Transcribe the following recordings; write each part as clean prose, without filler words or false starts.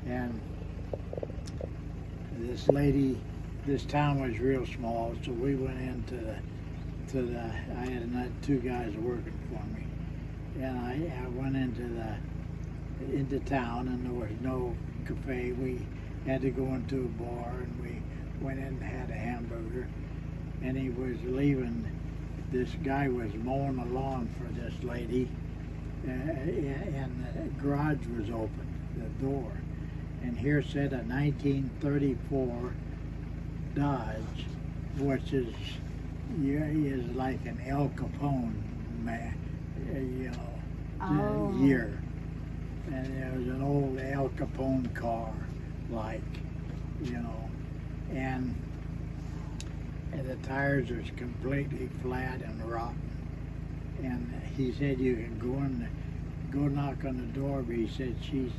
And this lady, this town was real small, so we went into I had another two guys working for me, and I went into town, and there was no cafe. We had to go into a bar, and we went in and had a hamburger. And he was leaving. This guy was mowing the lawn for this lady, and the garage was open, the door. And here said a 1934 Dodge, which is like an El Capone year. And it was an old El Capone car, and the tires was completely flat and rotten. And he said you can go knock on the door, but he said she's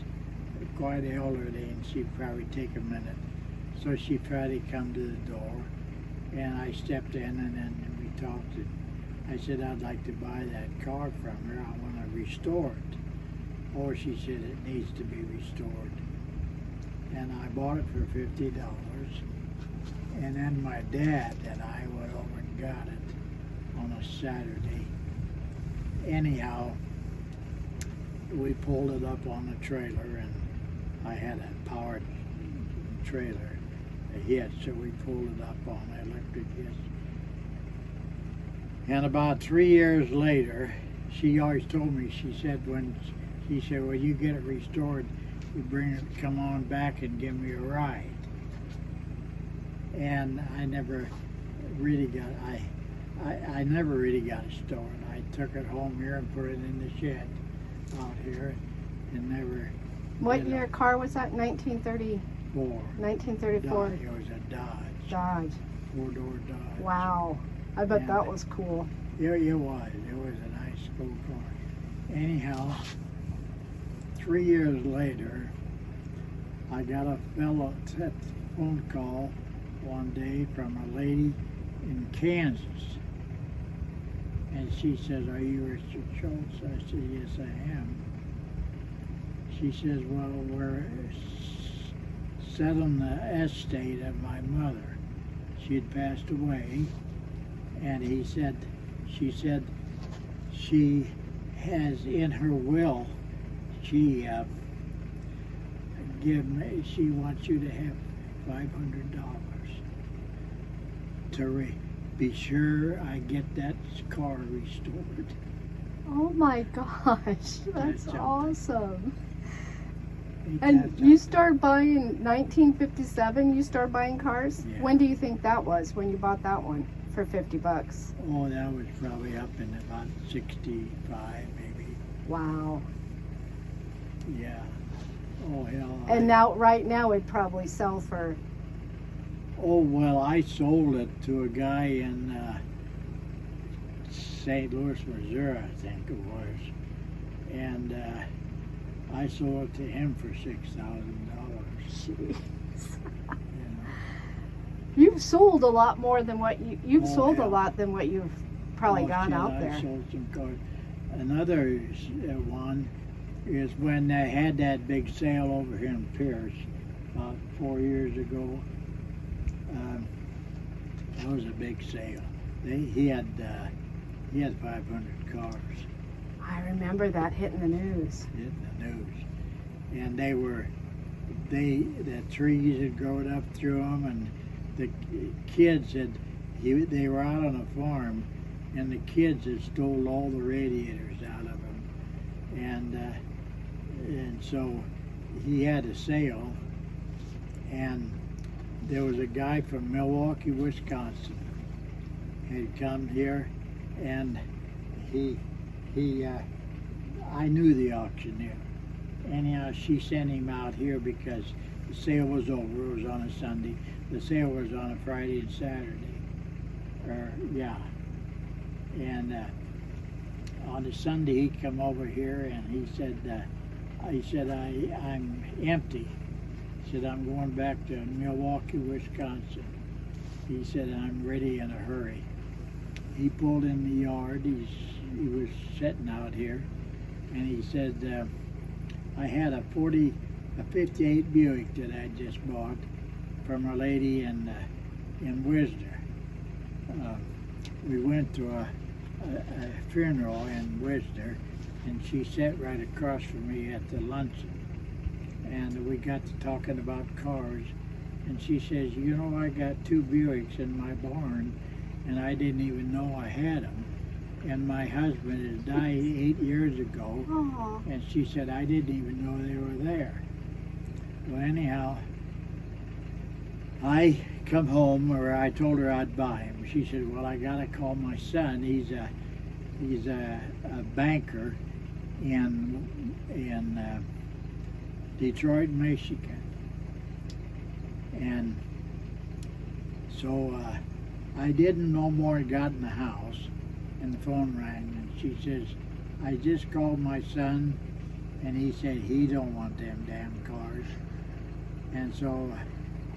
quite elderly and she'd probably take a minute. So she tried to come to the door, and I stepped in, and then we talked. And I said I'd like to buy that car from her. I want to restore it. Or she said it needs to be restored. And I bought it for $50. And then my dad and I went over and got it on a Saturday. Anyhow, we pulled it up on the trailer, and I had a powered trailer, a hitch, so we pulled it up on the electric hitch. And about 3 years later, she always told me, she said when you get it restored, you come on back and give me a ride. And I never really got it stored. I took it home here and put it in the shed out here, and never. What year car was that? 1930. 1934. It was a Dodge. Dodge. 4-door Dodge. Wow. I bet that was cool. Yeah, it was. It was a nice cool car. Anyhow, 3 years later, I got a phone call one day from a lady in Kansas. And she says, "Are you Richard Schultz?" I said, "Yes, I am." She says, "Well, we're selling the estate of my mother. She had passed away." And she said she has in her will, she wants you to have $500 to be sure I get that car restored. Oh my gosh, that's awesome. Ain't And that you started buying in 1957, you started buying cars? Yeah. When do you think that was, when you bought that one for $50? Oh, that was probably up in about 65, maybe. Wow. Yeah. Oh, hell. And now, right now, it'd probably sell for... Oh, well, I sold it to a guy in St. Louis, Missouri, I think it was. And I sold it to him for $6,000. Jeez. You know. You've sold a lot more than what you've Oh, sold yeah. a lot than what you've probably got shit, out I there. sold some cars. Another one is when they had that big sale over here in Pierce about 4 years ago. That was a big sale. He had 500 cars. I remember that hitting the news. In the news, and the trees had grown up through them, and the kids they were out on a farm, and the kids had stole all the radiators out of them, and so he had a sale, and there was a guy from Milwaukee, Wisconsin, had come here, and I knew the auctioneer. Anyhow, she sent him out here because the sale was over. It was on a Sunday. The sale was on a Friday and Saturday. And on a Sunday, he come over here and he said, I'm empty. He said, I'm going back to Milwaukee, Wisconsin. He said, I'm ready in a hurry. He pulled in the yard. He was sitting out here, and he said, I had a a 58 Buick that I just bought from a lady in Wisner. We went to a funeral in Wisner, and she sat right across from me at the luncheon. And we got to talking about cars, and she says, you know, I got 2 Buicks in my barn, and I didn't even know I had them. And my husband had died 8 years ago, Aw. and she said, I didn't even know they were there. Well, anyhow, I come home, or I told her I'd buy him. She said, well, I gotta call my son. He's a banker in Detroit, Michigan. And so I didn't no more got in the house, and the phone rang, and she says, I just called my son, and he said he don't want them damn cars. And so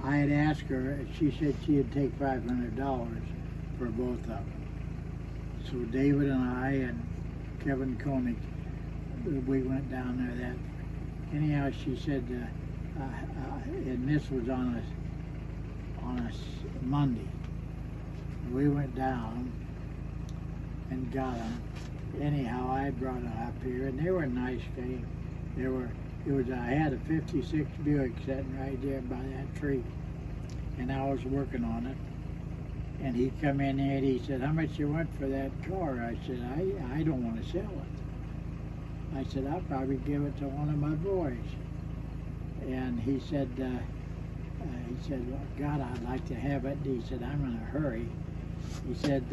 I had asked her, she said she'd take $500 for both of them. So David and I and Kevin Koenig, we went down there that. Anyhow, she said, and this was on a Monday. We went down and got them. Anyhow, I brought them up here, and they were nice. I had a 56 Buick sitting right there by that tree, and I was working on it. And he come in there and he said, how much you want for that car? I said, I don't want to sell it. I said, I'll probably give it to one of my boys. And he said, well, God, I'd like to have it. He said, I'm in a hurry. He said,